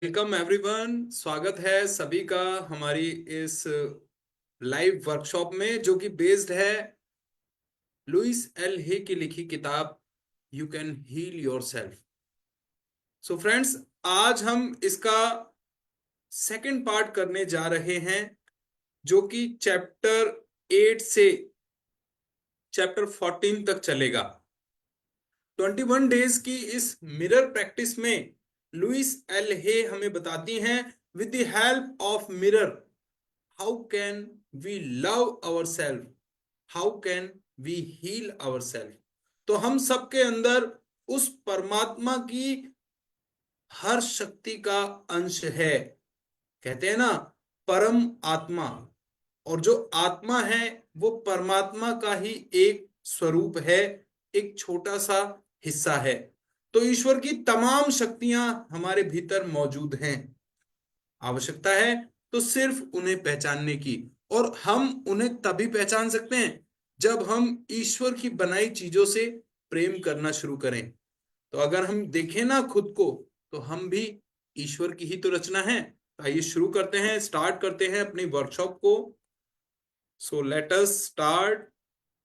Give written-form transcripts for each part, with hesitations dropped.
Welcome everyone. स्वागत है सभी का हमारी इस लाइव वर्कशॉप में, जो कि बेस्ड है लुइस एल हे की लिखी किताब you can heal yourself. So friends, आज हम इसका सेकंड पार्ट करने जा रहे हैं, जो कि चैप्टर 8 से चैप्टर 14 तक चलेगा। 21 डेज की इस मिरर प्रैक्टिस में लुइस एल हे हमें बताती हैं, with the help of mirror how can we love our self, how can we heal our self. तो हम सबके अंदर उस परमात्मा की हर शक्ति का अंश है। कहते हैं ना, परम आत्मा। और जो आत्मा है वो परमात्मा का ही एक स्वरूप है, एक छोटा सा हिस्सा है। तो ईश्वर की तमाम शक्तियां हमारे भीतर मौजूद हैं। आवश्यकता है तो सिर्फ उन्हें पहचानने की। और हम उन्हें तभी पहचान सकते हैं जब हम ईश्वर की बनाई चीजों से प्रेम करना शुरू करें। तो अगर हम देखें ना खुद को, तो हम भी ईश्वर की ही तो रचना है। तो आइए शुरू करते हैं, स्टार्ट करते हैं अपनी वर्कशॉप को। So let us start.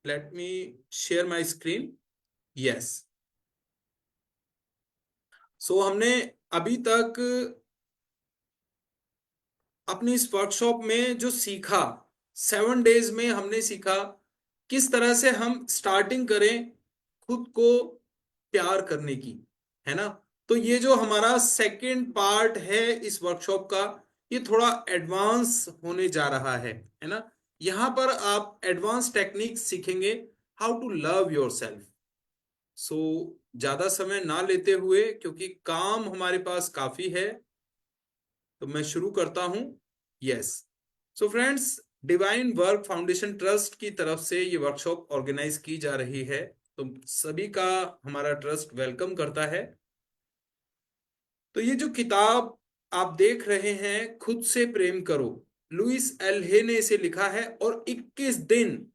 Let me share my screen. Yes. So हमने अभी तक अपनी इस वर्कशॉप में जो सीखा, 7 डेज में हमने सीखा किस तरह से हम स्टार्टिंग करें खुद को प्यार करने की, है ना। तो ये जो हमारा सेकंड पार्ट है इस वर्कशॉप का, ये थोड़ा एडवांस होने जा रहा है ना। यहां पर आप एडवांस टेक्निक सीखेंगे, how to love yourself. So ज्यादा समय ना लेते हुए, क्योंकि काम हमारे पास काफी है, तो मैं शुरू करता हूं। Yes. So friends, divine work foundation trust की तरफ से ये वर्कशॉप ऑर्गेनाइज की जा रही है, तो सभी का हमारा ट्रस्ट वेलकम करता है। तो ये जो किताब आप देख रहे हैं, खुद से प्रेम करो, लुइस एल हे ने इसे लिखा है, और 21 दिन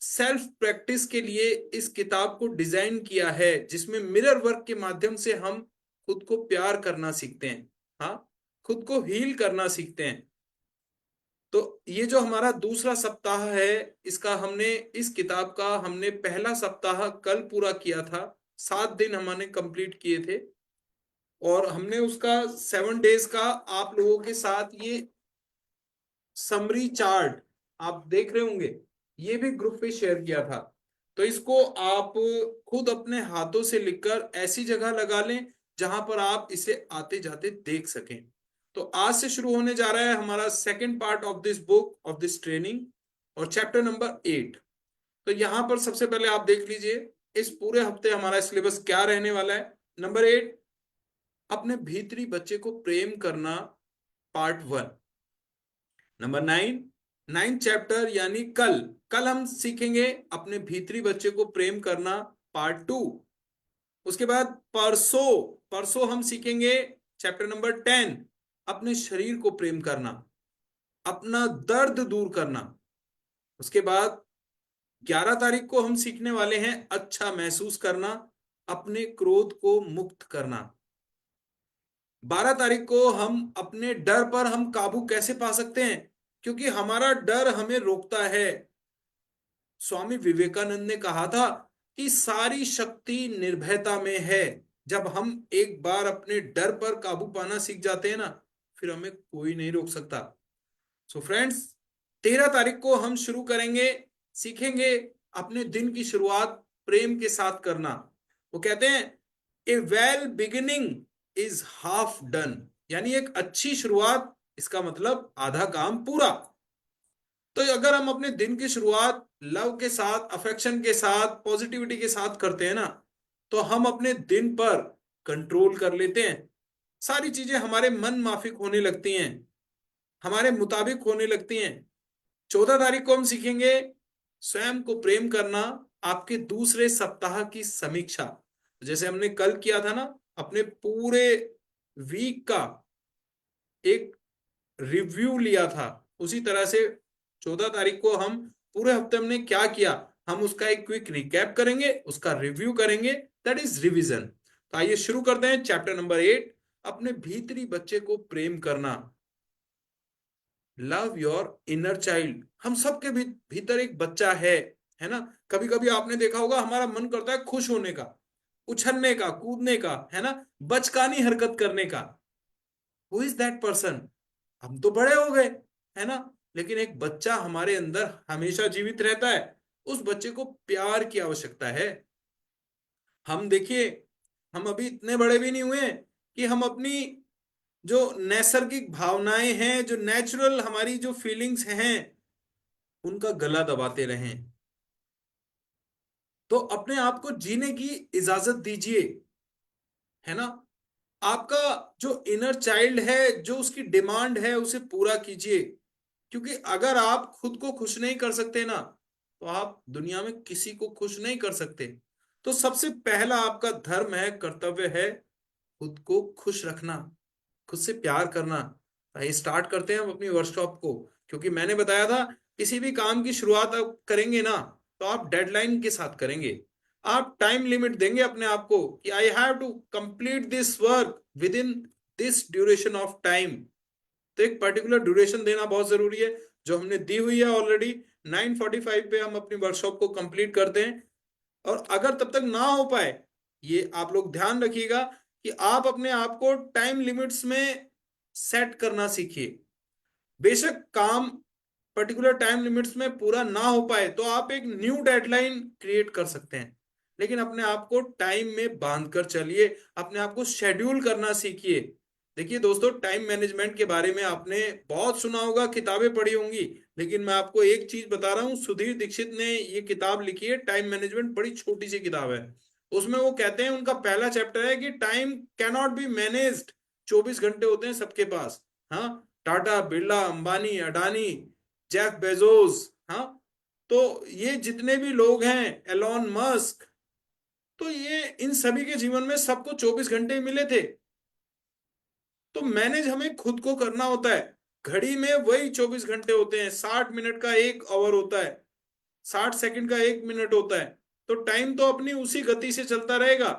सेल्फ प्रैक्टिस के लिए इस किताब को डिजाइन किया है, जिसमें मिरर वर्क के माध्यम से हम खुद को प्यार करना सीखते हैं। हाँ, खुद को हील करना सीखते हैं। तो ये जो हमारा दूसरा सप्ताह है, इसका हमने इस किताब का हमने पहला सप्ताह कल पूरा किया था। 7 दिन हमने कंप्लीट किए थे, और हमने उसका 7 डेज का आप लोगों के साथ ये समरी चार्ट आप देख रहे होंगे, ये भी ग्रुप पे शेयर किया था। तो इसको आप खुद अपने हाथों से लिखकर ऐसी जगह लगा लें जहां पर आप इसे आते जाते देख सकें। तो आज से शुरू होने जा रहा है हमारा second part of this book of this training, और चैप्टर नंबर 8। तो यहां पर सबसे पहले आप देख लीजिए इस पूरे हफ्ते हमारा सिलेबस क्या रहने वाला है। नंबर 8, अपने भीतरी बच्चे को प्रेम करना, पार्ट 1। नंबर 9, 9 चैप्टर यानी कल कल हम सीखेंगे अपने भीतरी बच्चे को प्रेम करना, पार्ट 2। उसके बाद परसों परसों हम सीखेंगे चैप्टर नंबर 10, अपने शरीर को प्रेम करना, अपना दर्द दूर करना। उसके बाद 11 तारीख को हम सीखने वाले हैं अच्छा महसूस करना, अपने क्रोध को मुक्त करना। 12 तारीख को हम अपने डर पर हम काबू कैसे पा सकते हैं, क्योंकि हमारा डर हमें रोकता है। स्वामी विवेकानंद ने कहा था कि सारी शक्ति निर्भयता में है। जब हम एक बार अपने डर पर काबू पाना सीख जाते हैं ना, फिर हमें कोई नहीं रोक सकता। सो फ्रेंड्स, 13 तारीख को हम शुरू करेंगे, सीखेंगे अपने दिन की शुरुआत प्रेम के साथ करना। वो कहते हैं a well beginning is half done, यानी एक अच्छी शुरुआत, इसका मतलब आधा काम पूरा। तो अगर हम अपने दिन की शुरुआत लव के साथ, अफेक्शन के साथ, पॉजिटिविटी के साथ करते हैं ना, तो हम अपने दिन पर कंट्रोल कर लेते हैं। सारी चीजें हमारे मन माफिक होने लगती हैं, हमारे मुताबिक होने लगती हैं। 14 तारीख को हम सीखेंगे स्वयं को प्रेम करना, आपके दूसरे सप्ताह की समीक्षा। जैसे हमने कल किया था ना, अपने पूरे वीक का एक रिव्यू लिया था, उसी तरह से 14 तारीख को हम पूरे हफ्ते हमने क्या किया, हम उसका एक क्विक रिकैप करेंगे, उसका रिव्यू करेंगे, दैट इज रिवीजन। तो आइए शुरू करते हैं चैप्टर नंबर 8, अपने भीतरी बच्चे को प्रेम करना। Love your inner child. हम सबके भीतर एक बच्चा है ना। कभी कभी आपने देखा होगा, हमारा मन करता है खुश होने का, उछलने का, कूदने का, है ना, बचकानी हरकत करने का। Who is that person? हम तो बड़े हो गए, है ना, लेकिन एक बच्चा हमारे अंदर हमेशा जीवित रहता है। उस बच्चे को प्यार की आवश्यकता है। हम देखिए, हम अभी इतने बड़े भी नहीं हुए कि हम अपनी जो नैसर्गिक भावनाएं हैं, जो नेचुरल हमारी जो फीलिंग्स हैं, उनका गला दबाते रहें। तो अपने आप को जीने की इजाजत दीजिए, है ना। आपका जो इनर चाइल्ड है, जो उसकी डिमांड है, उसे पूरा कीजिए। क्योंकि अगर आप खुद को खुश नहीं कर सकते ना, तो आप दुनिया में किसी को खुश नहीं कर सकते। तो सबसे पहला आपका धर्म है, कर्तव्य है, खुद को खुश रखना, खुद से प्यार करना। आइए स्टार्ट करते हैं हम अपनी वर्कशॉप को। क्योंकि मैंने बताया था, किसी भी काम की शुरुआत आप करेंगे ना, तो आप डेडलाइन के साथ करेंगे। आप टाइम लिमिट देंगे अपने आप को कि I have to complete this work within this duration of time. तो एक पर्टिकुलर ड्यूरेशन देना बहुत जरूरी है, जो हमने दी हुई है ऑलरेडी। 9:45 पे हम अपनी वर्कशॉप को कंप्लीट करते हैं। और अगर तब तक ना हो पाए, ये आप लोग ध्यान रखिएगा कि आप अपने आप को टाइम लिमिट्स में सेट करना सीखिए। बेशक काम पर्टिकुलर टाइम लिमिट्स में पूरा ना हो पाए, तो आप एक न्यू डेडलाइन क्रिएट कर सकते हैं। लेकिन अपने आप को टाइम में बांध कर चलिए, अपने आप को शेड्यूल करना सीखिए। देखिए दोस्तों, टाइम मैनेजमेंट के बारे में आपने बहुत सुना होगा, किताबें पढ़ी होंगी, लेकिन मैं आपको एक चीज बता रहा हूँ। सुधीर दीक्षित ने ये किताब लिखी है, टाइम मैनेजमेंट, बड़ी छोटी सी किताब है। उसमें वो कहते हैं, उनका पहला चैप्टर है कि टाइम कैनॉट बी मैनेज्ड। 24 घंटे होते हैं सबके पास। हाँ, टाटा, बिरला, अंबानी, अडानी, जेफ बेजोस, हाँ, तो ये जितने भी लोग हैं, एलॉन मस्क, तो ये इन सभी के जीवन में सबको 24 घंटे मिले थे। तो मैनेज हमें खुद को करना होता है। घड़ी में वही 24 घंटे होते हैं, 60 मिनट का एक आवर होता है, 60 सेकंड का एक मिनट होता है। तो टाइम तो अपनी उसी गति से चलता रहेगा।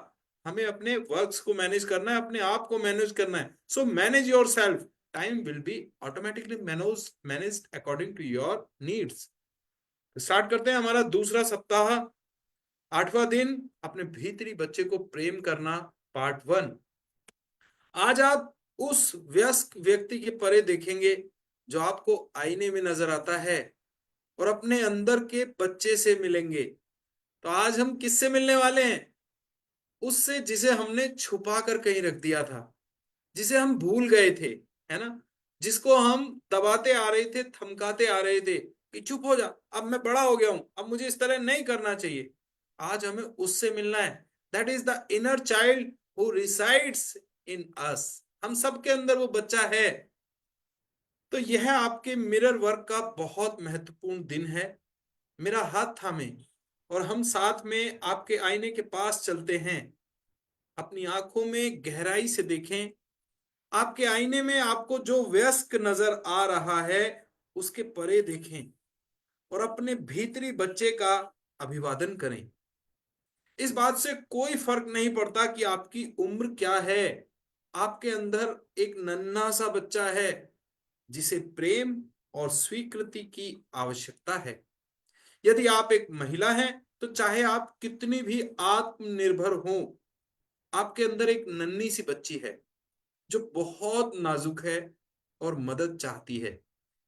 हमें अपने वर्क्स को मैनेज करना है, अपने आप को मैनेज करना है। So manage yourself. Time will be automatically managed according to your needs. Start करते हैं हमारा दूसरा सप्ताह, 8वां दिन, अपने भीतरी बच्चे को प्रेम करना, पार्ट 1। आज आप उस वयस्क व्यक्ति के परे देखेंगे जो आपको आईने में नजर आता है, और अपने अंदर के बच्चे से मिलेंगे। तो आज हम किससे मिलने वाले हैं? उससे जिसे हमने छुपा कर कहीं रख दिया था, जिसे हम भूल गए थे, है ना, जिसको हम दबाते आ रहे थे, धमकाते आ रहे थे कि चुप हो जा, अब मैं बड़ा हो गया हूं, अब मुझे इस तरह नहीं करना चाहिए। आज हमें उससे मिलना है। That is the inner child who resides in us. हम सबके अंदर वो बच्चा है। तो यह आपके मिरर वर्क का बहुत महत्वपूर्ण दिन है। मेरा हाथ थामे और हम साथ में आपके आईने के पास चलते हैं। अपनी आंखों में गहराई से देखें। आपके आईने में आपको जो वयस्क नजर आ रहा है, उसके परे देखें और अपने भीतरी बच्चे का अभिवादन करें। इस बात से कोई फर्क नहीं पड़ता कि आपकी उम्र क्या है। आपके अंदर एक नन्हा सा बच्चा है, जिसे प्रेम और स्वीकृति की आवश्यकता है। यदि आप एक महिला हैं, तो चाहे आप कितनी भी आत्मनिर्भर हों, आपके अंदर एक नन्ही सी बच्ची है जो बहुत नाजुक है और मदद चाहती है।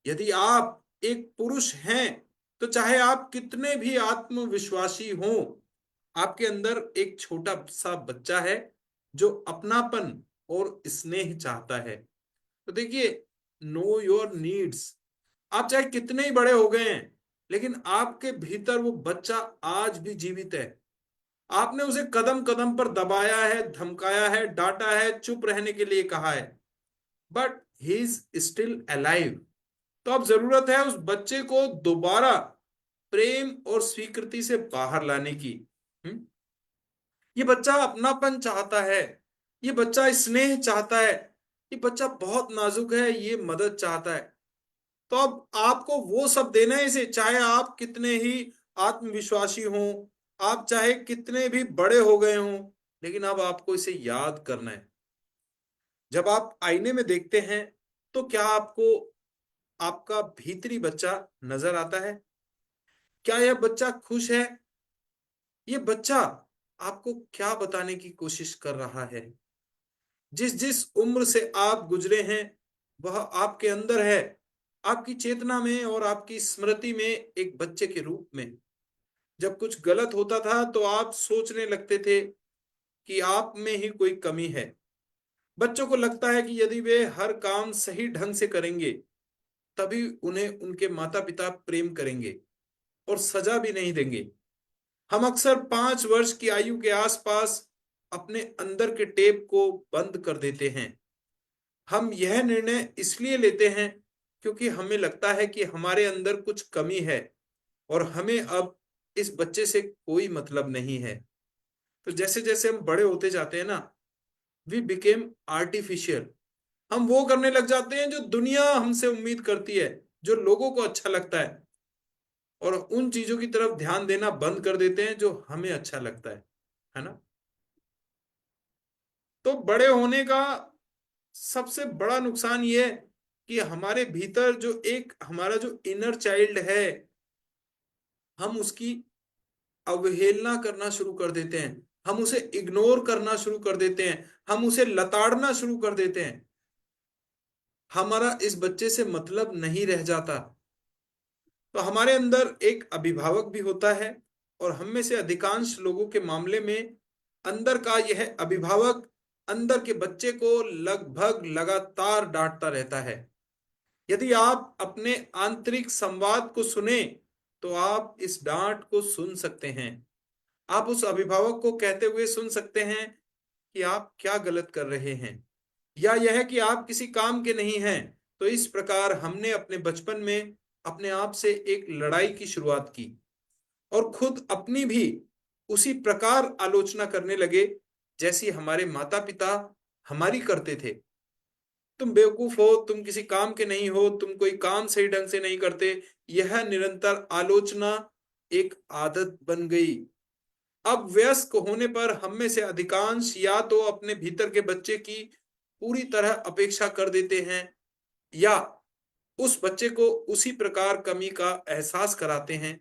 यदि आप एक पुरुष हैं, तो चाहे आप कितने भी आत्मविश्वासी हों, आपके अंदर एक छोटा सा बच्चा है जो अपनापन और स्नेह चाहता है। तो देखिए, नो योर नीड्स। आप चाहे कितने ही बड़े हो गए हैं, लेकिन आपके भीतर वो बच्चा आज भी जीवित है। आपने उसे कदम कदम पर दबाया है, धमकाया है, डांटा है, चुप रहने के लिए कहा है, but he is still alive. तो अब जरूरत है उस बच्चे को दोबारा प्रेम और स्वीकृति से बाहर लाने की। हम्म? ये बच्चा अपनापन चाहता है, ये बच्चा स्नेह चाहता है, ये बच्चा बहुत नाजुक है, ये मदद चाहता है। तो अब आपको वो सब देना है इसे, चाहे आप कितने ही आत्मविश्वासी हों, आप चाहे कितने भी बड़े हो गए हों, लेकिन अब आपको इसे याद करना है। जब आप आईने में देखते हैं तो क्या आपको आपका भीतरी बच्चा नजर आता है? क्या यह बच्चा खुश है? ये बच्चा आपको क्या बताने की कोशिश कर रहा है? जिस जिस उम्र से आप गुजरे हैं वह आपके अंदर है, आपकी चेतना में और आपकी स्मृति में, एक बच्चे के रूप में। जब कुछ गलत होता था तो आप सोचने लगते थे कि आप में ही कोई कमी है। बच्चों को लगता है कि यदि वे हर काम सही ढंग से करेंगे तभी उन्हें उनके माता पिता प्रेम करेंगे और सजा भी नहीं देंगे। हम अक्सर 5 वर्ष की आयु के आसपास अपने अंदर के टेप को बंद कर देते हैं। हम यह निर्णय इसलिए लेते हैं क्योंकि हमें लगता है कि हमारे अंदर कुछ कमी है और हमें अब इस बच्चे से कोई मतलब नहीं है। तो जैसे जैसे हम बड़े होते जाते हैं ना, वी बिकेम आर्टिफिशियल। हम वो करने लग जाते हैं जो दुनिया हमसे उम्मीद करती है, जो लोगों को अच्छा लगता है, और उन चीजों की तरफ ध्यान देना बंद कर देते हैं जो हमें अच्छा लगता है ना? तो बड़े होने का सबसे बड़ा नुकसान ये है कि हमारे भीतर जो एक हमारा जो इनर चाइल्ड है, हम उसकी अवहेलना करना शुरू कर देते हैं, हम उसे इग्नोर करना शुरू कर देते हैं, हम उसे लताड़ना शुरू कर देते हैं। हमारा इस बच्चे से मतलब नहीं रह जाता। तो हमारे अंदर एक अभिभावक भी होता है, और हम में से अधिकांश लोगों के मामले में अंदर का यह अभिभावक अंदर के बच्चे को लगभग लगातार डांटता रहता है। यदि आप अपने आंतरिक संवाद को सुने तो आप इस डांट को सुन सकते हैं। आप उस अभिभावक को कहते हुए सुन सकते हैं कि आप क्या गलत कर रहे हैं, या यह कि आप किसी काम के नहीं हैं। तो इस प्रकार हमने अपने बचपन में अपने आप से एक लड़ाई की शुरुआत की और खुद अपनी भी उसी प्रकार आलोचना करने लगे जैसी हमारे माता पिता हमारी करते थे। तुम बेवकूफ हो, तुम किसी काम के नहीं हो, तुम कोई काम सही ढंग से नहीं करते। यह निरंतर आलोचना एक आदत बन गई। अब वयस्क होने पर हम में से अधिकांश या तो अपने भीतर के बच्चे की पूरी तरह अपेक्षा कर देते हैं, या उस बच्चे को उसी प्रकार कमी का एहसास कराते हैं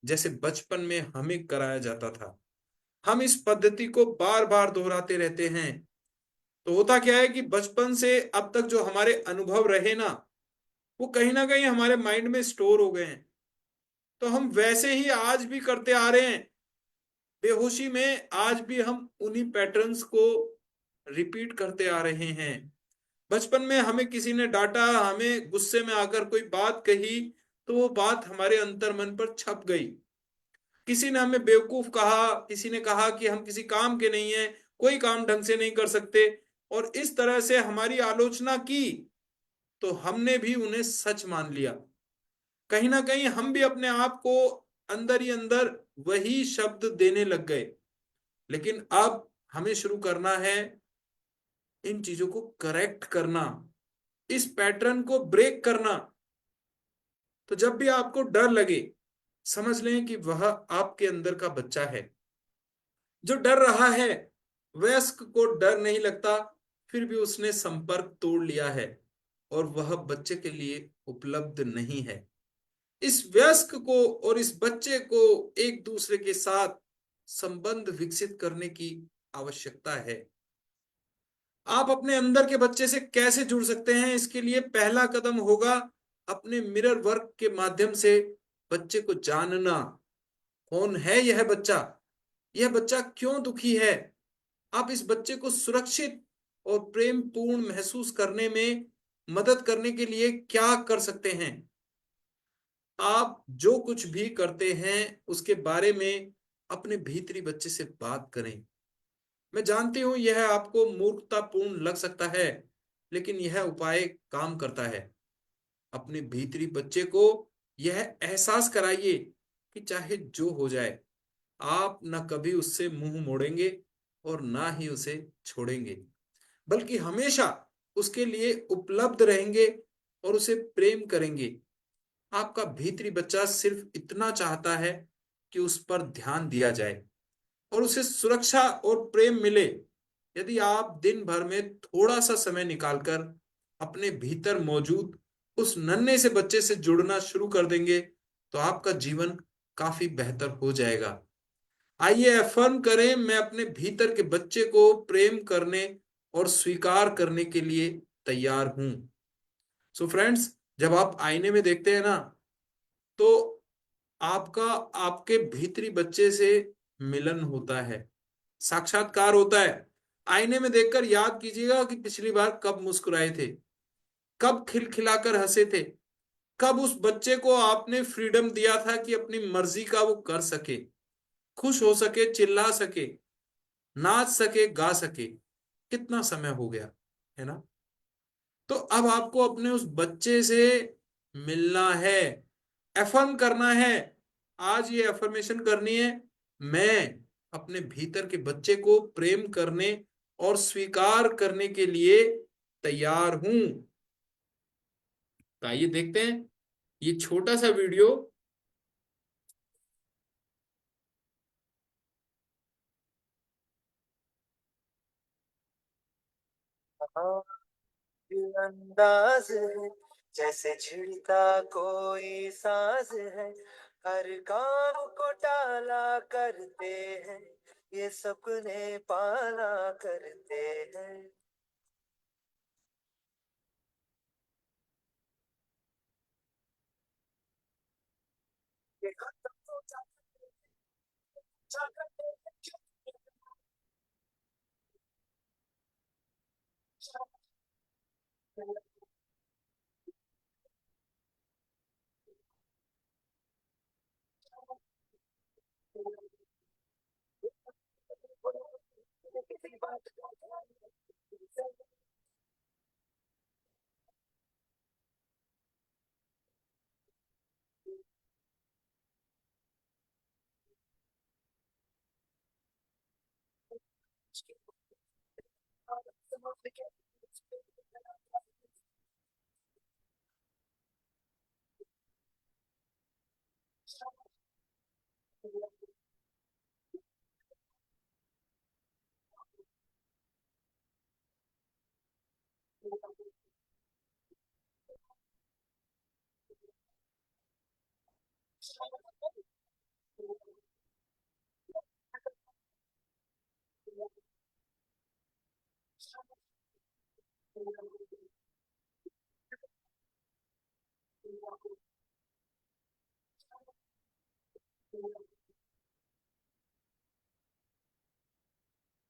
जैसे बचपन में हमें कराया जाता था। हम इस पद्धति को बार बार दोहराते रहते हैं। तो होता क्या है कि बचपन से अब तक जो हमारे अनुभव रहे ना, वो कहीं ना कहीं हमारे माइंड में स्टोर हो गए हैं। तो हम वैसे ही आज भी करते आ रहे हैं। बेहोशी में आज भी हम उन्हीं पैटर्न्स को रिपीट करते आ रहे हैं। बचपन में हमें किसी ने डांटा, हमें गुस्से में आकर कोई बात कही, तो वो बात हमारे अंतर मन पर छप गई। किसी ने हमें बेवकूफ कहा, किसी ने कहा कि हम किसी काम के नहीं है, कोई काम ढंग से नहीं कर सकते, और इस तरह से हमारी आलोचना की, तो हमने भी उन्हें सच मान लिया। कहीं ना कहीं हम भी अपने आप को अंदर ही अंदर वही शब्द देने लग गए। लेकिन अब हमें शुरू करना है इन चीजों को करेक्ट करना, इस पैटर्न को ब्रेक करना। तो जब भी आपको डर लगे, समझ लें कि वह आपके अंदर का बच्चा है जो डर रहा है। वयस्क को डर नहीं लगता, फिर भी उसने संपर्क तोड़ लिया है और वह बच्चे के लिए उपलब्ध नहीं है। इस वयस्क को और इस बच्चे को एक दूसरे के साथ संबंध विकसित करने की आवश्यकता है। आप अपने अंदर के बच्चे से कैसे जुड़ सकते हैं? इसके लिए पहला कदम होगा अपने मिरर वर्क के माध्यम से बच्चे को जानना। कौन है यह बच्चा? यह बच्चा क्यों दुखी है? आप इस बच्चे को सुरक्षित और प्रेम पूर्ण महसूस करने में मदद करने के लिए क्या कर सकते हैं? आप जो कुछ भी करते हैं उसके बारे में अपने भीतरी बच्चे से बात करें। मैं जानती हूं यह आपको मूर्खतापूर्ण लग सकता है, लेकिन यह उपाय काम करता है। अपने भीतरी बच्चे को यह एहसास कराइए कि चाहे जो हो जाए, आप न कभी उससे मुंह मोड़ेंगे और ना ही उसे छोड़ेंगे, बल्कि हमेशा उसके लिए उपलब्ध रहेंगे और उसे प्रेम करेंगे। आपका भीतरी बच्चा सिर्फ इतना चाहता है कि उस पर ध्यान दिया जाए और उसे सुरक्षा और प्रेम मिले। यदि आप दिन भर में थोड़ा सा समय निकालकर अपने भीतर मौजूद उस नन्हे से बच्चे से जुड़ना शुरू कर देंगे तो आपका जीवन काफी बेहतर हो जाएगा। आइए अफर्म करें, मैं अपने भीतर के बच्चे को प्रेम करने और स्वीकार करने के लिए तैयार हूं। सो फ्रेंड्स, जब आप आईने में देखते हैं ना, तो आपका आपके भीतरी बच्चे से मिलन होता है, साक्षात्कार होता है। आईने में देखकर याद कीजिएगा कि पिछली बार कब मुस्कुराए थे, कब खिलखिलाकर हंसे थे, कब उस बच्चे को आपने फ्रीडम दिया था कि अपनी मर्जी का वो कर सके, खुश हो सके, चिल्ला सके, नाच सके, गा सके। कितना समय हो गया है ना। तो अब आपको अपने उस बच्चे से मिलना है, एफर्म करना है। आज ये एफर्मेशन करनी है, मैं अपने भीतर के बच्चे को प्रेम करने और स्वीकार करने के लिए तैयार हूं। तो आइए देखते हैं ये छोटा सा वीडियो। हाँ, ये अंदाज है जैसे छिड़ता कोई साज है। हर काम को टाला करते हैं, ये सपने पाला करते हैं। ये खत्म हो जाता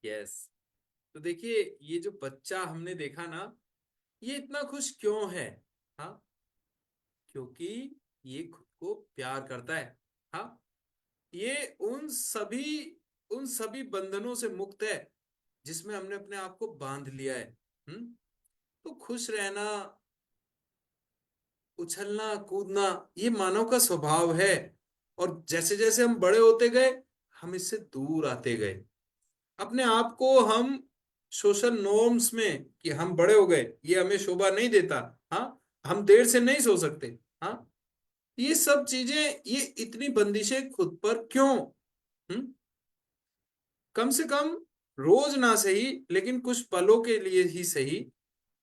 यस। तो देखिए, ये जो बच्चा हमने देखा ना, ये इतना खुश क्यों है? हाँ, क्योंकि ये खुद को प्यार करता है। हाँ, ये उन सभी बंधनों से मुक्त है जिसमें हमने अपने आप को बांध लिया है। हम्म। तो खुश रहना, उछलना कूदना, ये मानव का स्वभाव है। और जैसे जैसे हम बड़े होते गए, हम इससे दूर आते गए। अपने आप को हम सोशल नॉर्म्स में कि हम बड़े हो गए, ये हमें शोभा नहीं देता। हाँ, हम देर से नहीं सो सकते। हाँ, ये सब चीजें, ये इतनी बंदिशें खुद पर क्यों? हम्म। कम से कम रोज ना सही, लेकिन कुछ पलों के लिए ही सही,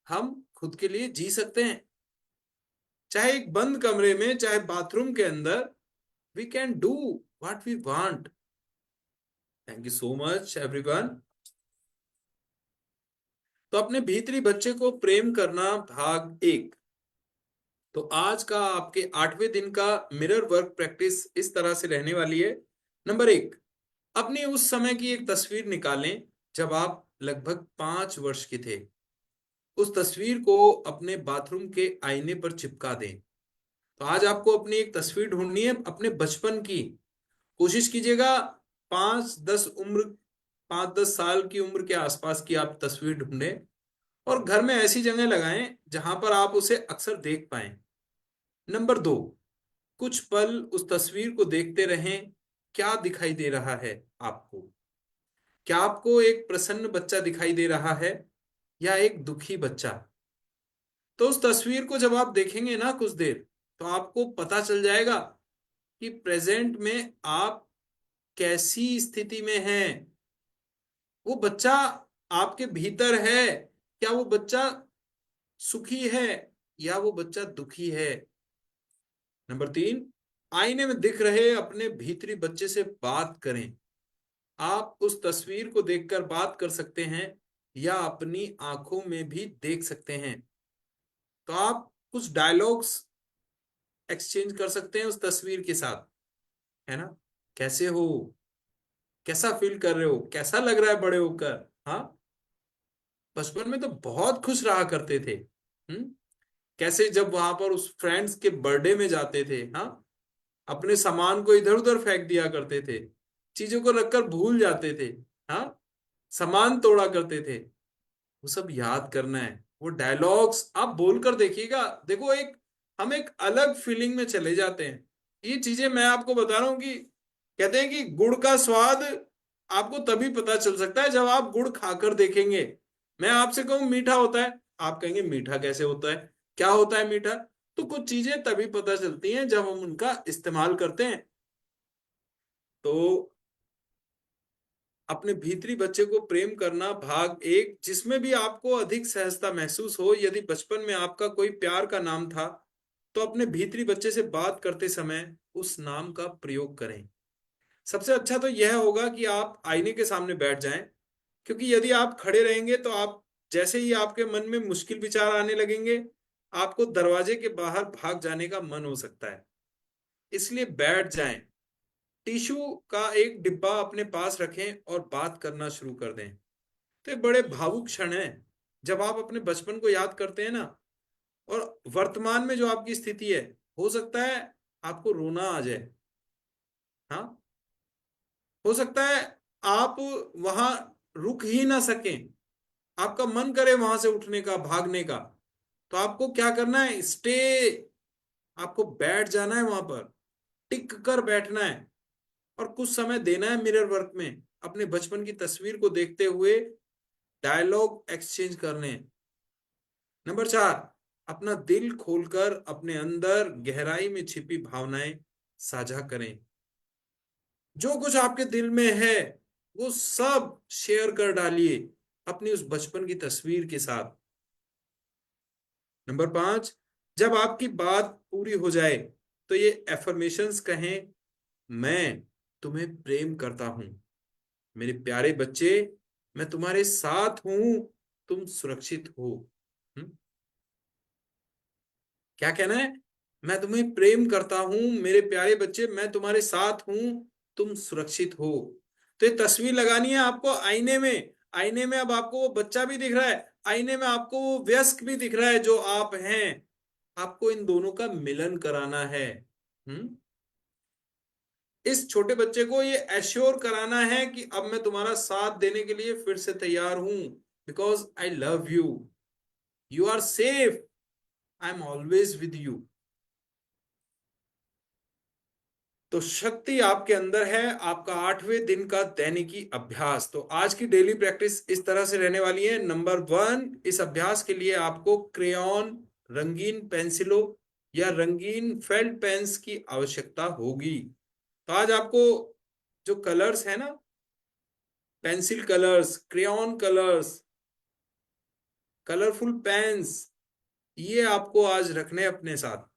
हम खुद के लिए जी सकते हैं। चाहे एक बंद कमरे में, चाहे बाथरूम के अंदर, we can do what we want. Thank you so much everyone. तो अपने भीतरी बच्चे को प्रेम करना भाग एक। तो आज का आपके 8वें दिन का मिरर वर्क प्रैक्टिस इस तरह से रहने वाली है। नंबर एक, अपनी उस समय की एक तस्वीर निकालें जब आप लगभग 5 वर्ष के थे। उस तस्वीर को अपने बाथरूम के आईने पर चिपका दें। तो आज आपको अपनी एक तस्वीर ढूंढनी है अपने बचपन की। कोशिश कीजिएगा 5-10 साल की उम्र के आसपास की आप तस्वीर ढूंढें और घर में ऐसी जगह लगाएं जहां पर आप उसे अक्सर देख पाएं। नंबर दो, कुछ पल उस तस्वीर को देखते रहें। क्या दिखाई दे रहा है आपको? क्या आपको एक प्रसन्न बच्चा दिखाई दे रहा है या एक दुखी बच्चा? तो उस तस्वीर को जब आप देखेंगे ना कुछ देर, तो आपको पता चल जाएगा कि प्रेजेंट में आप कैसी स्थिति में हैं। वो बच्चा आपके भीतर है, क्या वो बच्चा सुखी है या वो बच्चा दुखी है? नंबर 3, आईने में दिख रहे अपने भीतरी बच्चे से बात करें। आप उस तस्वीर को देखकर बात कर सकते हैं या अपनी आंखों में भी देख सकते हैं। तो आप कुछ डायलॉग्स एक्सचेंज कर सकते हैं उस तस्वीर के साथ, है ना? कैसे हो, कैसा फील कर रहे हो, कैसा लग रहा है बड़े होकर? हाँ, बचपन में तो बहुत खुश रहा करते थे। कैसे जब वहां पर उस फ्रेंड्स के बर्थडे में जाते थे, हाँ, अपने सामान को इधर उधर फेंक दिया करते थे, चीजों को रखकर भूल जाते थे, हाँ, सामान तोड़ा करते थे। वो सब याद करना है। वो डायलॉग्स आप बोलकर देखिएगा, देखो एक हम एक अलग फीलिंग में चले जाते हैं। ये चीजें मैं आपको बता रहा हूं कि कहते हैं कि गुड़ का स्वाद आपको तभी पता चल सकता है जब आप गुड़ खाकर देखेंगे। मैं आपसे कहूं मीठा होता है, आप कहेंगे मीठा कैसे होता है, क्या होता है मीठा? तो कुछ चीजें तभी पता चलती हैं जब हम उनका इस्तेमाल करते हैं। तो अपने भीतरी बच्चे को प्रेम करना भाग 1, जिसमें भी आपको अधिक सहजता महसूस हो। यदि बचपन में आपका कोई प्यार का नाम था तो अपने भीतरी बच्चे से बात करते समय उस नाम का प्रयोग करें। सबसे अच्छा तो यह होगा कि आप आईने के सामने बैठ जाएं, क्योंकि यदि आप खड़े रहेंगे तो आप जैसे ही आपके मन में मुश्किल विचार आने लगेंगे, आपको दरवाजे के बाहर भाग जाने का मन हो सकता है। इसलिए बैठ जाएं, टिश्यू का एक डिब्बा अपने पास रखें और बात करना शुरू कर दें। तो ये बड़े भावुक क्षण है जब आप अपने बचपन को याद करते हैं ना, और वर्तमान में जो आपकी स्थिति है, हो सकता है आपको रोना आ जाए। हाँ, हो सकता है आप वहां रुक ही ना सकें, आपका मन करे वहां से उठने का, भागने का। तो आपको क्या करना है? स्टे, आपको बैठ जाना है वहां पर, टिक कर बैठना है और कुछ समय देना है मिरर वर्क में, अपने बचपन की तस्वीर को देखते हुए डायलॉग एक्सचेंज करने। नंबर 4, अपना दिल खोलकर अपने अंदर गहराई में छिपी भावनाएं साझा करें। जो कुछ आपके दिल में है वो सब शेयर कर डालिए अपनी उस बचपन की तस्वीर के साथ। नंबर 5, जब आपकी बात पूरी हो जाए तो ये एफर्मेशंस कहें। मैं तुम्हें प्रेम करता हूं, मेरे प्यारे बच्चे, मैं तुम्हारे साथ हूं, तुम सुरक्षित हो। हम्म? क्या कहना है? मैं तुम्हें प्रेम करता हूं मेरे प्यारे बच्चे, मैं तुम्हारे साथ हूं, तुम सुरक्षित हो। तो ये तस्वीर लगानी है आपको आईने में। आईने में अब आपको वो बच्चा भी दिख रहा है, आईने में आपको वो वयस्क भी दिख रहा है जो आप हैं। आपको इन दोनों का मिलन कराना है। हम्म इस छोटे बच्चे को ये एश्योर कराना है कि अब मैं तुम्हारा साथ देने के लिए फिर से तैयार हूं, because I love you, you are safe, I am always with you. तो शक्ति आपके अंदर है। आपका 8वें दिन का दैनिकी अभ्यास। तो आज की डेली प्रैक्टिस इस तरह से रहने वाली है। नंबर 1, इस अभ्यास के लिए आपको क्रेयॉन, रंगीन पेंसिलों या रंगीन फेल्ट पेन्स की आवश्यकता होगी। तो आज आपको जो कलर्स है ना, pencil colours, crayon colours, colourful pens, ये आपको आज रखने अपने साथ।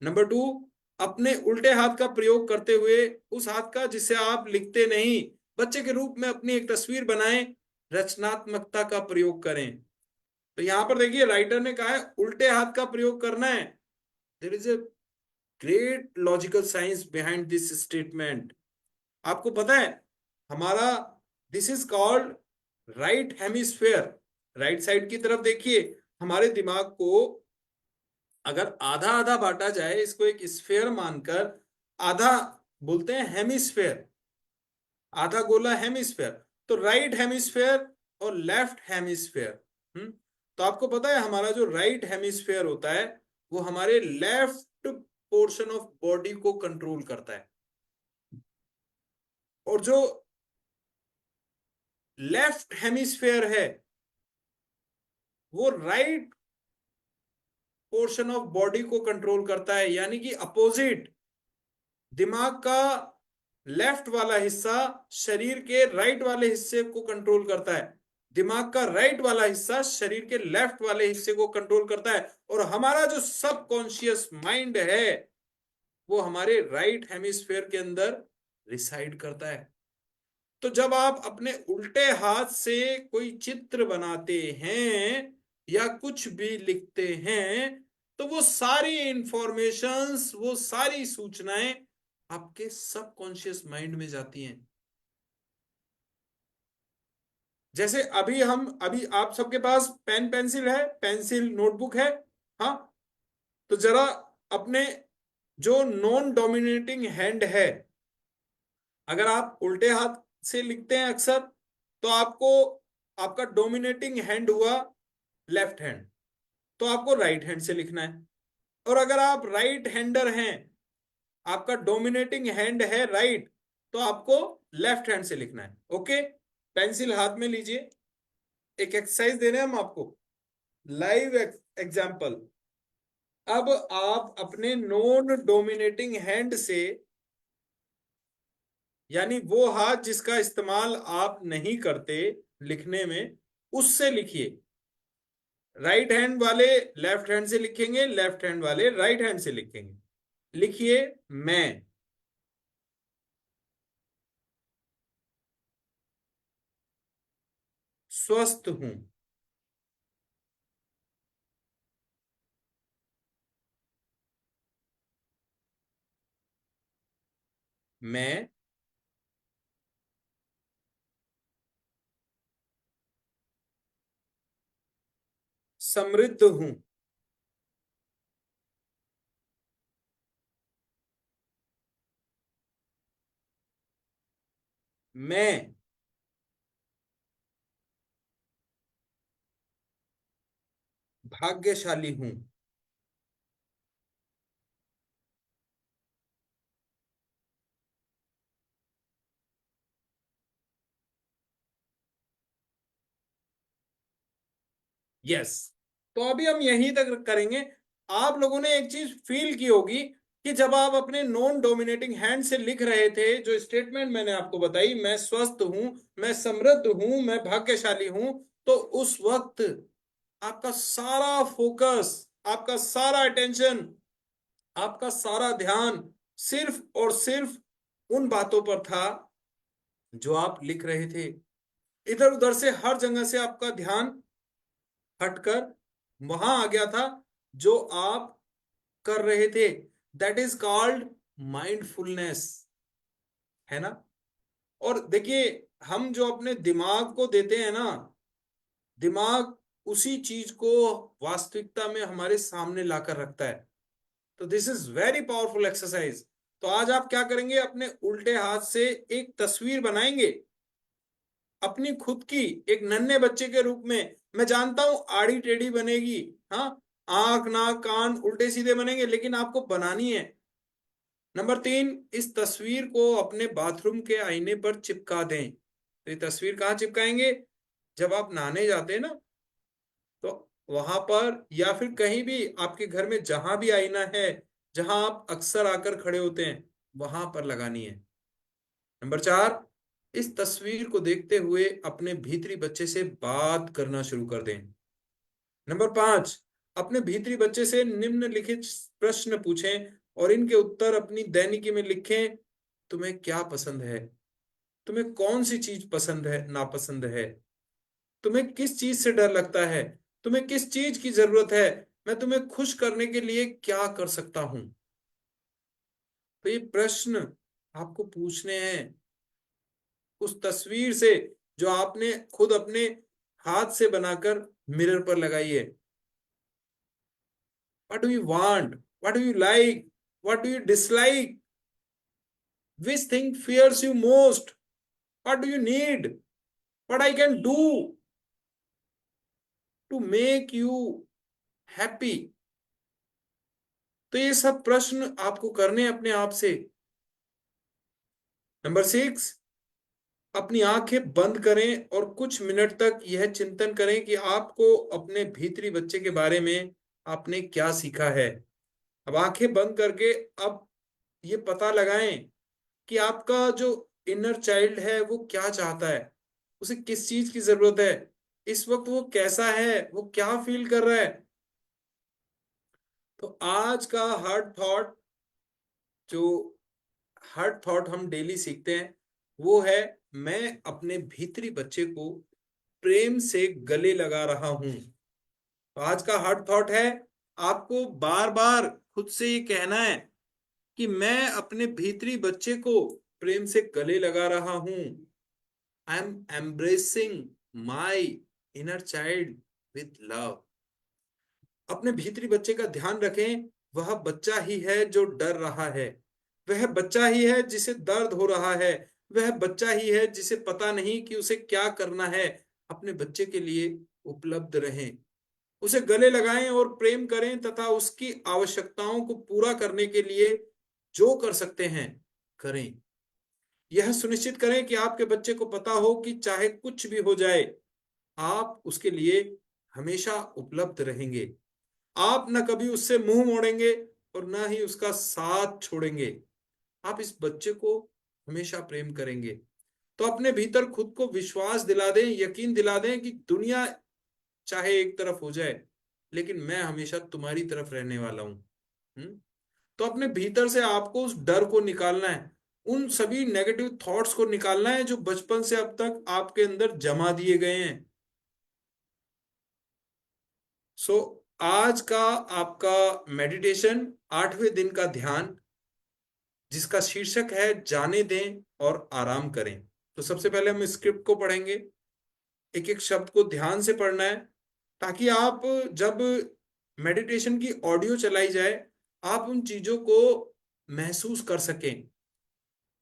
नंबर 2, अपने उल्टे हाथ का प्रयोग करते हुए, उस हाथ का जिससे आप लिखते नहीं, बच्चे के रूप में अपनी एक तस्वीर बनाएं, रचनात्मकता का प्रयोग करें। तो यहां पर देखिए राइटर ने कहा है उल्टे हाथ का प्रयोग करना है। There is a great logical science behind this statement. आपको पता है हमारा, this is called right hemisphere. Right side की तरफ देखिए, हमारे दिमाग को अगर आधा आधा बांटा जाए, इसको एक स्फेयर मानकर, आधा बोलते हैं हेमिस्फेयर, आधा गोला हेमिस्फेयर। तो राइट हेमिस्फेयर और लेफ्ट हेमिस्फेयर। तो आपको पता है हमारा जो राइट हेमिस्फेयर होता है वो हमारे लेफ्ट पोर्शन ऑफ बॉडी को कंट्रोल करता है, और जो लेफ्ट हेमिस्फेयर है वो राइट पोर्शन ऑफ बॉडी को कंट्रोल करता है। यानी कि अपोजिट, दिमाग का लेफ्ट वाला हिस्सा शरीर के राइट वाले हिस्से को कंट्रोल करता है। दिमाग का राइट वाला हिस्सा शरीर के लेफ्ट वाले हिस्से को कंट्रोल करता है, और हमारा जो सबकॉन्शियस माइंड है वो हमारे राइट हेमिस्फेयर के अंदर रिसाइड करता है। तो जब आप अपने उल्टे हाथ से कोई चित्र बनाते हैं या कुछ भी लिखते हैं, तो वो सारी इंफॉर्मेशंस, वो सारी सूचनाएं आपके सबकॉन्शियस माइंड में जाती हैं। जैसे अभी आप सबके पास पेन पेंसिल है, पेंसिल नोटबुक है। हाँ, तो जरा अपने जो नॉन डोमिनेटिंग हैंड है, अगर आप उल्टे हाथ से लिखते हैं अक्सर, तो आपको आपका डोमिनेटिंग हैंड हुआ लेफ्ट हैंड, तो आपको राइट हैंड से लिखना है। और अगर आप राइट हैंडर हैं, आपका डोमिनेटिंग हैंड है राइट, तो आपको लेफ्ट हैंड से लिखना है। ओके, पेंसिल हाथ में लीजिए। एक एक्सरसाइज दे रहे हैं हम आपको, लाइव एग्जाम्पल। अब आप अपने नॉन डोमिनेटिंग हैंड से, यानी वो हाथ जिसका इस्तेमाल आप नहीं करते लिखने में, उससे लिखिए। राइट हैंड वाले लेफ्ट हैंड से लिखेंगे, लेफ्ट हैंड वाले राइट हैंड से लिखेंगे। लिखिए, मैं स्वस्थ हूं। मैं समृद्ध हूं। मैं भाग्यशाली हूं। यस। तो अभी हम यहीं तक करेंगे। आप लोगों ने एक चीज फील की होगी कि जब आप अपने नॉन डोमिनेटिंग हैंड से लिख रहे थे, जो स्टेटमेंट मैंने आपको बताई, मैं स्वस्थ हूं, मैं समृद्ध हूं, मैं भाग्यशाली हूं, तो उस वक्त आपका सारा फोकस, आपका सारा अटेंशन, आपका सारा ध्यान सिर्फ और सिर्फ उन बातों पर था जो आप लिख रहे थे। इधर उधर से हर जगह से आपका ध्यान हटकर वहां आ गया था जो आप कर रहे थे। दैट इज कॉल्ड माइंडफुलनेस, है ना। और देखिए, हम जो अपने दिमाग को देते हैं ना, दिमाग उसी चीज को वास्तविकता में हमारे सामने लाकर रखता है। तो this is very powerful exercise. तो आज आप क्या करेंगे, अपने उल्टे हाथ से एक तस्वीर बनाएंगे अपनी खुद की, एक नन्हे बच्चे के रूप में। मैं जानता हूं आड़ी टेढ़ी बनेगी, हाँ, आंख नाक कान उल्टे सीधे बनेंगे, लेकिन आपको बनानी है। नंबर 3, इस तस्वीर को अपने बाथरूम के आईने पर चिपका दें। तो ये तस्वीर कहाँ चिपकाएंगे, जब आप नहाने जाते हैं ना, तो वहां पर, या फिर कहीं भी आपके घर में जहां भी आईना है, जहां आप अक्सर आकर खड़े होते हैं, वहां पर लगानी है। नंबर 4, इस तस्वीर को देखते हुए अपने भीतरी बच्चे से बात करना शुरू कर दें। नंबर 5, अपने भीतरी बच्चे से निम्नलिखित प्रश्न पूछें और इनके उत्तर अपनी दैनिकी में लिखें। तुम्हें क्या पसंद है? तुम्हें कौन सी चीज पसंद है, नापसंद है? तुम्हें किस चीज से डर लगता है? तुम्हें किस चीज की जरूरत है? मैं तुम्हें खुश करने के लिए क्या कर सकता हूं? तो ये प्रश्न आपको पूछने हैं उस तस्वीर से जो आपने खुद अपने हाथ से बनाकर मिरर पर लगाई है। What do you want? What do you like? What do you dislike? Which thing fears you most? What do you need? What I can do to make you happy? तो ये सब प्रश्न आपको करने हैं अपने आप से। नंबर 6, अपनी आंखें बंद करें और कुछ मिनट तक यह चिंतन करें कि आपको अपने भीतरी बच्चे के बारे में आपने क्या सीखा है। अब आंखें बंद करके अब ये पता लगाएं कि आपका जो इनर चाइल्ड है वो क्या चाहता है, उसे किस चीज की जरूरत है। इस वक्त वो कैसा है, वो क्या फील कर रहा है। तो आज का जो हार्ड थॉट हम डेली सीखते हैं वो है, मैं अपने भीतरी बच्चे को प्रेम से गले लगा रहा हूं। तो आज का हार्ड थॉट है, आपको बार बार खुद से ये कहना है कि मैं अपने भीतरी बच्चे को प्रेम से गले लगा रहा हूं। I am embracing my inner child with love. अपने भीतरी बच्चे का ध्यान रखें, वह बच्चा ही है जो डर रहा है, वह बच्चा ही है जिसे दर्द हो रहा है, वह बच्चा ही है जिसे पता नहीं कि उसे क्या करना है। अपने बच्चे के लिए उपलब्ध रहें, उसे गले लगाएं और प्रेम करें तथा उसकी आवश्यकताओं को पूरा करने के लिए जो कर सकते हैं करें। यह सुनिश्चित करें कि आपके बच्चे को पता हो कि चाहे कुछ भी हो जाए, आप उसके लिए हमेशा उपलब्ध रहेंगे। आप न कभी उससे मुंह मोड़ेंगे और न ही उसका साथ छोड़ेंगे। आप इस बच्चे को हमेशा प्रेम करेंगे। तो अपने भीतर खुद को विश्वास दिला दें, यकीन दिला दें कि दुनिया चाहे एक तरफ हो जाए, लेकिन मैं हमेशा तुम्हारी तरफ रहने वाला हूं। तो अपने भीतर से आपको उस डर को निकालना है, उन सभी नेगेटिव थॉट्स को निकालना है जो बचपन से अब तक आपके अंदर जमा दिए गए हैं। सो आज का आपका मेडिटेशन, 8वें दिन का ध्यान, जिसका शीर्षक है जाने दें और आराम करें। तो सबसे पहले हम स्क्रिप्ट को पढ़ेंगे, एक एक शब्द को ध्यान से पढ़ना है, ताकि आप जब मेडिटेशन की ऑडियो चलाई जाए आप उन चीजों को महसूस कर सकें,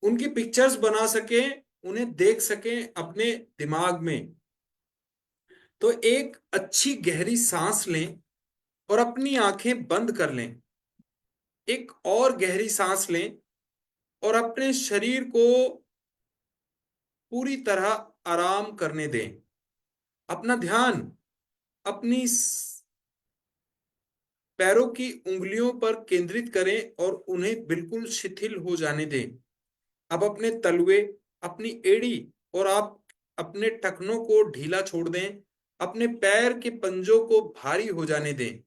उनकी पिक्चर्स बना सकें, उन्हें देख सकें अपने दिमाग में। तो एक अच्छी गहरी सांस लें और अपनी आंखें बंद कर लें। एक और गहरी सांस लें और अपने शरीर को पूरी तरह आराम करने दें। अपना ध्यान अपनी पैरों की उंगलियों पर केंद्रित करें और उन्हें बिल्कुल शिथिल हो जाने दें। अब अपने तलवे, अपनी एड़ी और आप अपने टखनों को ढीला छोड़ दें। अपने पैर के पंजों को भारी हो जाने दें।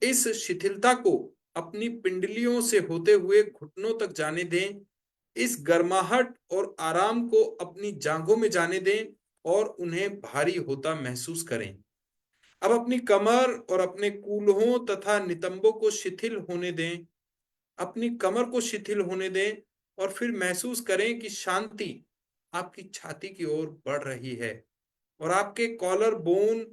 इस शिथिलता को अपनी पिंडलियों से होते हुए घुटनों तक जाने दें। इस गर्माहट और आराम को अपनी जांघों में जाने दें और उन्हें भारी होता महसूस करें। अब अपनी कमर और अपने कूल्हों तथा नितंबों को शिथिल होने दें। अपनी कमर को शिथिल होने दें और फिर महसूस करें कि शांति आपकी छाती की ओर बढ़ रही है और आपके कॉलर बोन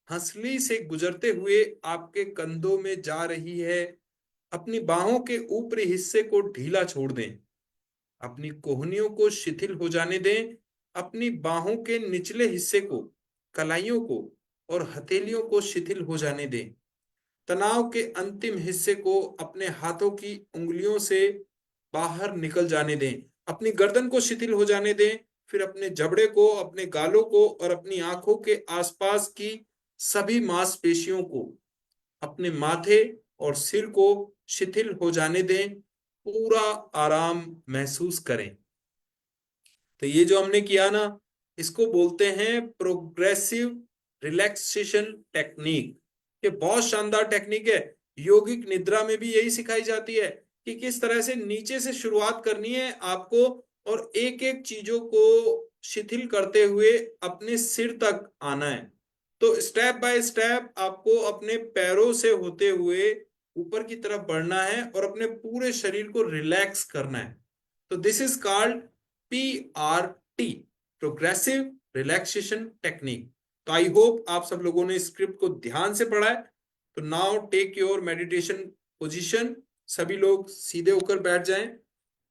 हंसली से गुजरते हुए आपके कंधों में जा रही है। अपनी बाहों के ऊपरी हिस्से को ढीला छोड़ दें। अपनी कोहनियों को शिथिल हो जाने दें। अपनी बाहों के निचले हिस्से को, कलाइयों को और हथेलियों को शिथिल हो जाने दें। तनाव के अंतिम हिस्से को अपने हाथों की उंगलियों से बाहर निकल जाने दें। अपनी गर्दन को शिथिल हो जाने दें। फिर अपने जबड़े को, अपने गालों को और अपनी आंखों के आसपास की सभी मांसपेशियों को, अपने माथे और सिर को शिथिल हो जाने दें। पूरा आराम महसूस करें। तो ये जो हमने किया ना, इसको बोलते हैं प्रोग्रेसिव रिलैक्सेशन टेक्निक। ये बहुत शानदार टेक्निक है। योगिक निद्रा में भी यही सिखाई जाती है कि किस तरह से नीचे से शुरुआत करनी है आपको और एक एक चीजों को शिथिल करते हुए अपने सिर तक आना है। तो स्टेप बाय स्टेप आपको अपने पैरों से होते हुए ऊपर की तरफ बढ़ना है और अपने पूरे शरीर को रिलैक्स करना है। तो this is called PRT, progressive relaxation technique. तो आई होप आप सब लोगों ने स्क्रिप्ट को ध्यान से पढ़ा है। तो now take your meditation position. सभी लोग सीधे होकर बैठ जाएं,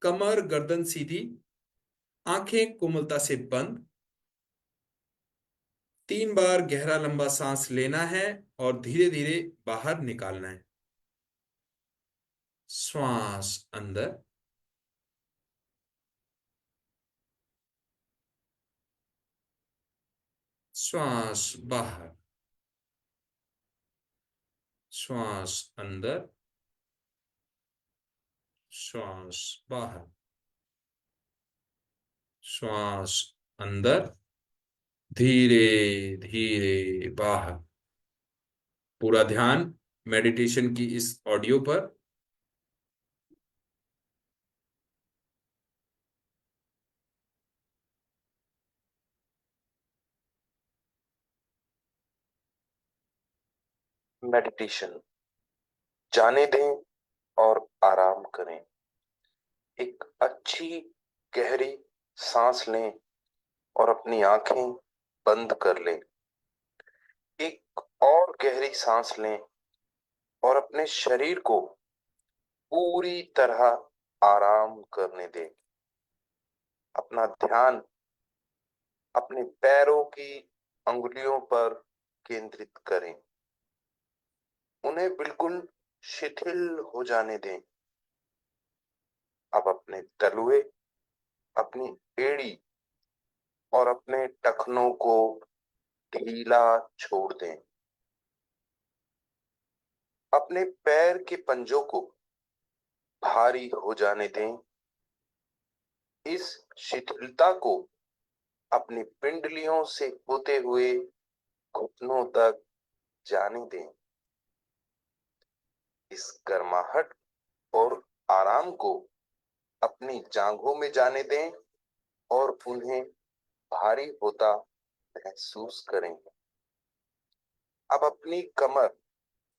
कमर गर्दन सीधी, आंखें कोमलता से बंद। 3 बार गहरा लंबा सांस लेना है और धीरे धीरे बाहर निकालना है। श्वास अंदर, श्वास बाहर, श्वास अंदर, श्वास बाहर, श्वास अंदर, धीरे धीरे बाहर। पूरा ध्यान मेडिटेशन की इस ऑडियो पर। मेडिटेशन, जाने दें और आराम करें। एक अच्छी गहरी सांस लें और अपनी आंखें बंद कर लें। एक और गहरी सांस लें और अपने शरीर को पूरी तरह आराम करने दें। अपना ध्यान अपने पैरों की अंगुलियों पर केंद्रित करें। उन्हें बिल्कुल शिथिल हो जाने दें। अब अपने तलुए, अपनी एड़ी और अपने टखनों को ढीला छोड़ दें। अपने पैर के पंजों को भारी हो जाने दें। इस शिथिलता को अपनी पिंडलियों से होते हुए घुटनों तक जाने दें। इस गर्माहट और आराम को अपनी जांघों में जाने दें और उन्हें भारी होता महसूस करें। अब अपनी कमर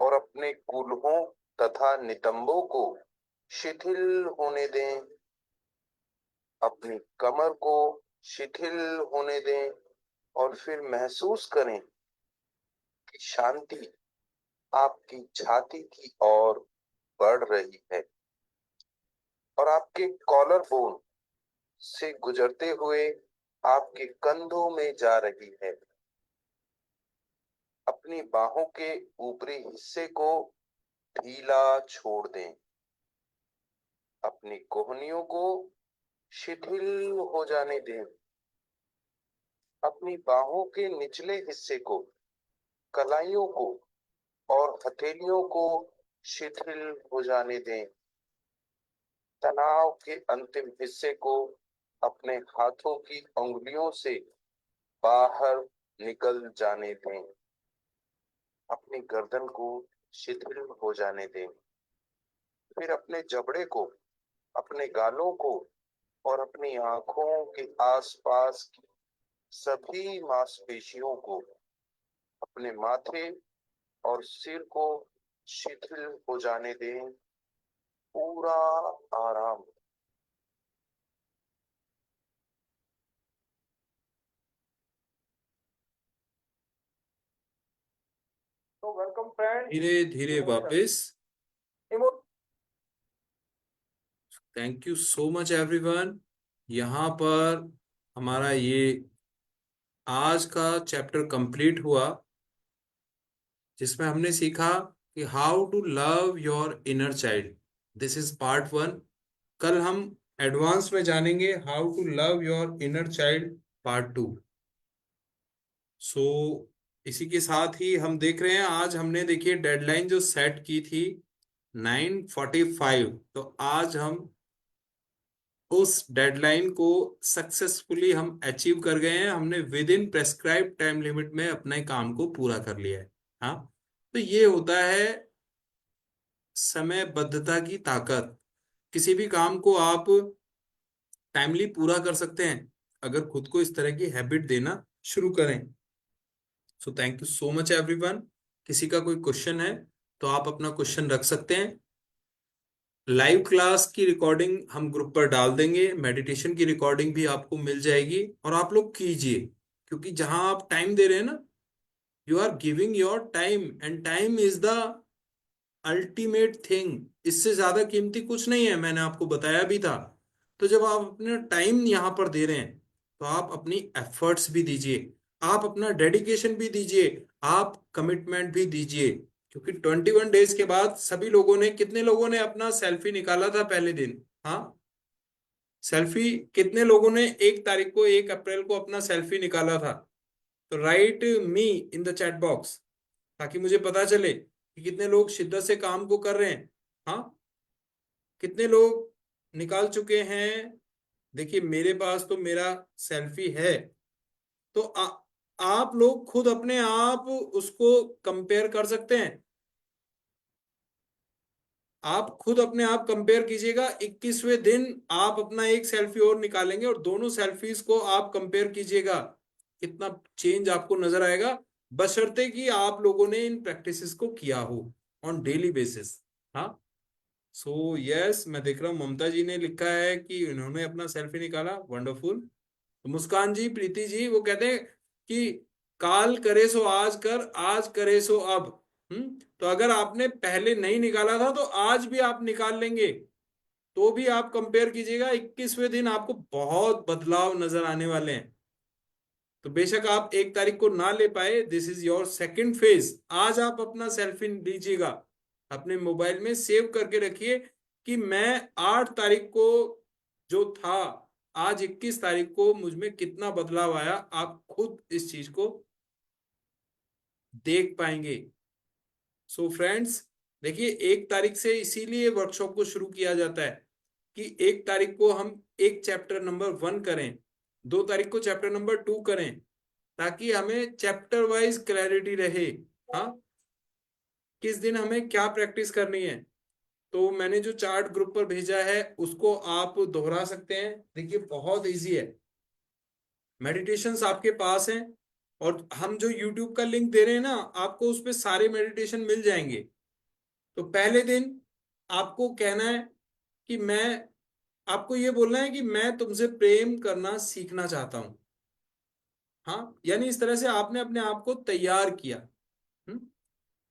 और अपने कूल्हों तथा नितंबों को शिथिल होने दें। अपनी कमर को शिथिल होने दें और फिर महसूस करें कि शांति आपकी छाती की ओर बढ़ रही है और आपके कॉलर बोन से गुजरते हुए आपके कंधों में जा रही है। अपनी बाहों के ऊपरी हिस्से को ढीला छोड़ दें। अपनी कोहनियों को शिथिल हो जाने दें। अपनी बाहों के निचले हिस्से को, कलाइयों को और हथेलियों को शिथिल हो जाने दें। तनाव के अंतिम हिस्से को अपने हाथों की उंगलियों से बाहर निकल जाने दें। अपनी गर्दन को शिथिल हो जाने दें। फिर अपने जबड़े को, अपने गालों को और अपनी आंखों के आसपास की सभी मांसपेशियों को, अपने माथे और सिर को शिथिल हो जाने दें। पूरा आराम। तो वेलकम फ्रेंड। धीरे धीरे वापस। Thank you so much everyone. यहाँ पर हमारा ये आज का चैप्टर कंप्लीट हुआ, जिसमें हमने सीखा कि how to love your inner child. This is part 1। कल हम एडवांस में जानेंगे how to love your inner child part 2। So इसी के साथ ही हम देख रहे हैं, आज हमने देखिए डेडलाइन जो सेट की थी 9:45, तो आज हम उस डेडलाइन को सक्सेसफुली हम अचीव कर गए हैं। हमने with in prescribe time limit में अपने काम को पूरा कर लिया है। हाँ, तो ये होता है समयबद्धता की ताकत। किसी भी काम को आप टाइमली पूरा कर सकते हैं अगर खुद को इस तरह की हैबिट देना शुरू करें। So thank you so much everyone. किसी का कोई क्वेश्चन है तो आप अपना क्वेश्चन रख सकते हैं। लाइव क्लास की रिकॉर्डिंग हम ग्रुप पर डाल देंगे, मेडिटेशन की रिकॉर्डिंग भी आपको मिल जाएगी, और आप लोग कीजिए, क्योंकि जहां आप टाइम दे रहे हैं ना, you are giving your time, and time is the ultimate thing. इससे ज्यादा कीमती कुछ नहीं है, मैंने आपको बताया भी था। तो जब आप अपना टाइम यहां पर दे रहे हैं तो आप अपनी एफर्ट्स भी दीजिए, आप अपना डेडिकेशन भी दीजिए, आप कमिटमेंट भी दीजिए। क्योंकि 21 डेज के बाद सभी लोगों ने, कितने लोगों ने अपना सेल्फी निकाला था पहले दिन? हाँ, सेल्फी कितने लोगों ने 1 तारीख को, 1 अप्रैल को अपना सेल्फी निकाला था? तो right me in the chat box, ताकि मुझे पता चले कि कितने लोग शिद्दत से काम को कर रहे हैं। हाँ, कितने लोग निकाल चुके हैं? देखिए मेरे पास तो मेरा सेल्फी है। तो आप लोग खुद अपने आप उसको कंपेयर कर सकते हैं। आप खुद अपने आप कंपेयर कीजिएगा, 21वें दिन आप अपना एक सेल्फी और निकालेंगे और दोनों सेल्फीज को आप कंपेयर कीजिएगा, कितना चेंज आपको नजर आएगा, बशर्ते कि आप लोगों ने इन प्रैक्टिसेस को किया हो ऑन डेली बेसिस। हाँ, सो यस, मैं देख रहा हूँ ममता जी ने लिखा है कि उन्होंने अपना सेल्फी निकाला, वंडरफुल। तो मुस्कान जी, प्रीति जी, वो कहते हैं कि काल करे सो आज कर, आज करे सो अब। तो अगर आपने पहले नहीं निकाला था तो आज भी आप निकाल लेंगे, तो भी आप कंपेयर कीजिएगा, 21वें दिन आपको बहुत बदलाव नजर आने वाले हैं। तो बेशक आप 1 तारीख को ना ले पाए, this is your second phase. आज आप अपना सेल्फी लीजिएगा, अपने मोबाइल में सेव करके रखिए कि मैं 8 तारीख को जो था, आज 21 तारीख को मुझ में कितना बदलाव आया, आप खुद इस चीज को देख पाएंगे। सो फ्रेंड्स, देखिए 1 तारीख से इसीलिए वर्कशॉप को शुरू किया जाता है कि 1 तारीख को हम एक चैप्टर नंबर 1 करें, 2 तारीख को चैप्टर नंबर 2 करें, ताकि हमें चैप्टर वाइज क्लैरिटी रहे। हाँ, किस दिन हमें क्या प्रैक्टिस करनी है। तो मैंने जो चार्ट ग्रुप पर भेजा है उसको आप दोहरा सकते हैं, देखिए बहुत इजी है, मेडिटेशंस आपके पास हैं, और हम जो यूट्यूब का लिंक दे रहे हैं ना, आपको उस पर सारे मेडिटेशन मिल जाएंगे। तो पहले दिन आपको कहना है कि मैं, आपको ये बोलना है कि मैं तुमसे प्रेम करना सीखना चाहता हूं। हाँ, यानी इस तरह से आपने अपने आप को तैयार किया। हम्म?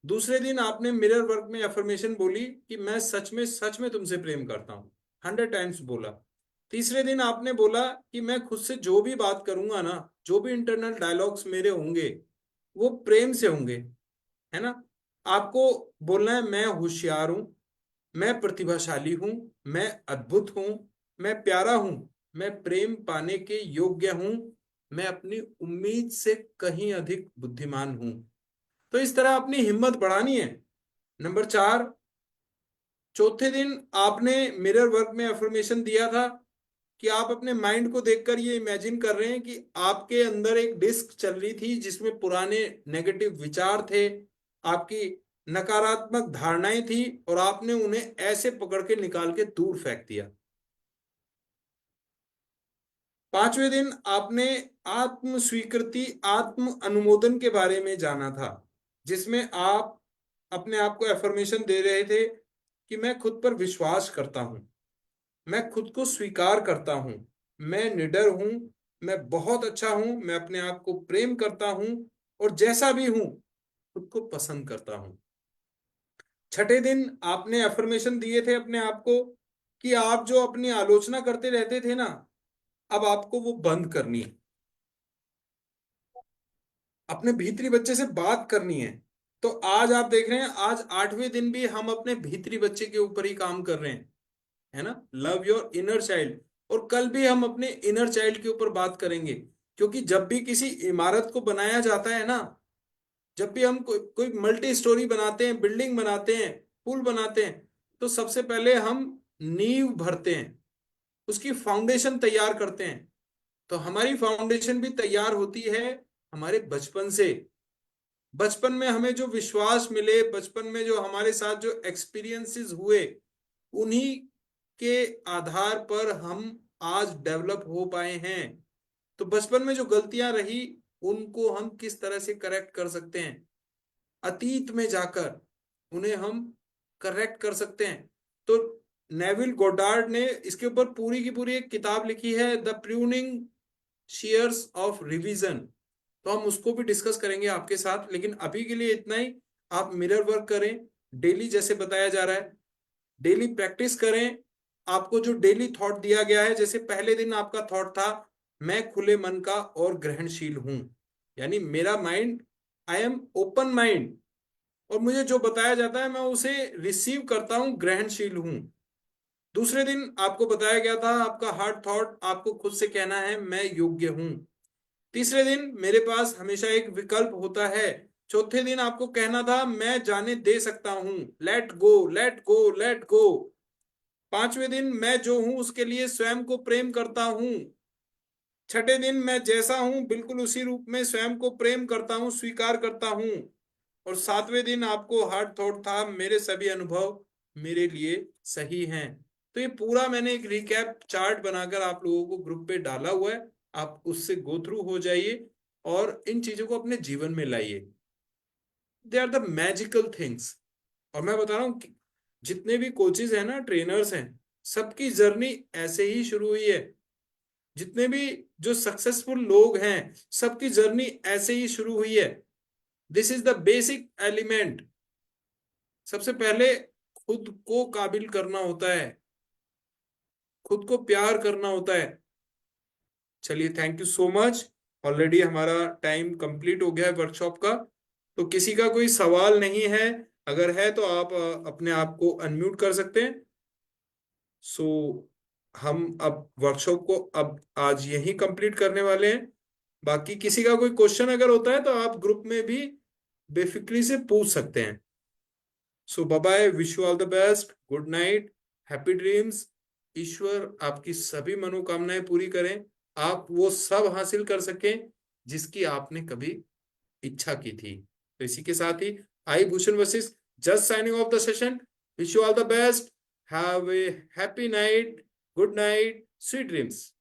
दूसरे दिन आपने मिरर वर्क में अफर्मेशन बोली कि मैं सच में तुमसे प्रेम करता हूं, 100 टाइम्स बोला। तीसरे दिन आपने बोला कि मैं खुद से जो भी बात करूंगा ना, जो भी इंटरनल डायलॉग्स मेरे होंगे वो प्रेम से होंगे, है ना। आपको बोलना है मैं होशियार हूं, मैं प्रतिभाशाली हूं, मैं अद्भुत हूं, मैं प्यारा हूं, मैं प्रेम पाने के योग्य हूं, मैं अपनी उम्मीद से कहीं अधिक बुद्धिमान हूं। तो इस तरह अपनी हिम्मत बढ़ानी है। नंबर 4, चौथे दिन आपने मिरर वर्क में अफर्मेशन दिया था कि आप अपने माइंड को देखकर ये इमेजिन कर रहे हैं कि आपके अंदर एक डिस्क चल रही थी जिसमें पुराने नेगेटिव विचार थे, आपकी नकारात्मक धारणाएं थी, और आपने उन्हें ऐसे पकड़ के निकाल के दूर फेंक दिया। 5वें दिन आपने आत्म स्वीकृति, आत्म अनुमोदन के बारे में जाना था, जिसमें आप अपने आप को एफर्मेशन दे रहे थे कि मैं खुद पर विश्वास करता हूं, मैं खुद को स्वीकार करता हूं, मैं निडर हूं, मैं बहुत अच्छा हूं, मैं अपने आप को प्रेम करता हूं, और जैसा भी हूं खुद को पसंद करता हूं। छठे दिन आपने अफर्मेशन दिए थे अपने आप को कि आप जो अपनी आलोचना करते रहते थे ना, अब आपको वो बंद करनी है, अपने भीतरी बच्चे से बात करनी है। तो आज आप देख रहे हैं, आज 8वें दिन भी हम अपने भीतरी बच्चे के ऊपर ही काम कर रहे हैं, है ना, लव योर इनर चाइल्ड। और कल भी हम अपने इनर चाइल्ड के ऊपर बात करेंगे, क्योंकि जब भी किसी इमारत को बनाया जाता है ना, जब भी हम कोई मल्टी स्टोरी बनाते हैं, बिल्डिंग बनाते हैं, पुल बनाते हैं, तो सबसे पहले हम नींव भरते हैं, उसकी फाउंडेशन तैयार करते हैं। तो हमारी फाउंडेशन भी तैयार होती है हमारे बचपन से। बचपन में हमें जो विश्वास मिले, बचपन में जो हमारे साथ जो एक्सपीरियंसेस हुए, उन्हीं के आधार पर हम आज डेवलप हो पाए हैं। तो बचपन में जो गलतियां रही, उनको हम किस तरह से करेक्ट कर सकते हैं, अतीत में जाकर उन्हें हम करेक्ट कर सकते हैं। तो नेविल गोडार्ड ने इसके ऊपर पूरी की पूरी एक किताब लिखी है, the pruning shares of revision. तो हम उसको भी डिस्कस करेंगे आपके साथ, लेकिन अभी के लिए इतना ही। आप मिरर वर्क करें डेली, जैसे बताया जा रहा है, डेली प्रैक्टिस करें। आपको जो डेली थॉट दिया गया है, जैसे पहले दिन आपका थॉट था मैं खुले मन का और ग्रहणशील हूं, यानी मेरा mind, I am open mind, और मुझे जो बताया जाता है मैं उसे रिसीव करता हूं, ग्रहणशील हूं। दूसरे दिन आपको बताया गया था, आपका हार्ट थॉट आपको खुद से कहना है मैं योग्य हूं। तीसरे दिन मेरे पास हमेशा एक विकल्प होता है। चौथे दिन आपको कहना था मैं जाने दे सकता हूं, let go, let go, let go. 5वें दिन मैं जो हूं उसके लिए स्वयं को प्रेम करता हूं। छठे दिन मैं जैसा हूं बिल्कुल उसी रूप में स्वयं को प्रेम करता हूं, स्वीकार करता हूं। और सातवें दिन आपको हार्ट थॉट था, मेरे सभी अनुभव मेरे लिए सही हैं। तो ये पूरा मैंने एक रिकैप चार्ट बनाकर आप लोगों को ग्रुप पे डाला हुआ है, आप उससे गो थ्रू हो जाइए और इन चीजों को अपने जीवन में लाइए। They are the magical things. और मैं बता रहा हूँ कि जितने भी कोचेज हैं ना, ट्रेनर्स हैं, सबकी जर्नी ऐसे ही शुरू हुई है। जितने भी जो सक्सेसफुल लोग हैं, सबकी जर्नी ऐसे ही शुरू हुई है। This is the basic element. सबसे पहले खुद को काबिल करना होता है, खुद को प्यार करना होता है। चलिए, thank you so much. Already हमारा टाइम कंप्लीट हो गया है वर्कशॉप का। तो किसी का कोई सवाल नहीं है? अगर है तो आप अपने आप को अनम्यूट कर सकते हैं। सो हम अब वर्कशॉप को अब आज यहीं कंप्लीट करने वाले हैं। बाकी किसी का कोई क्वेश्चन अगर होता है तो आप ग्रुप में भी बेफिक्री से पूछ सकते हैं। So bye bye, wish you all the best, good night, happy dreams. ईश्वर आपकी सभी मनोकामनाएं पूरी करें, आप वो सब हासिल कर सकें जिसकी आपने कभी इच्छा की थी। तो इसी के साथ ही I Bhushan Vashishtha just signing off the session. Wish you all the best, have a happy night, good night, sweet dreams.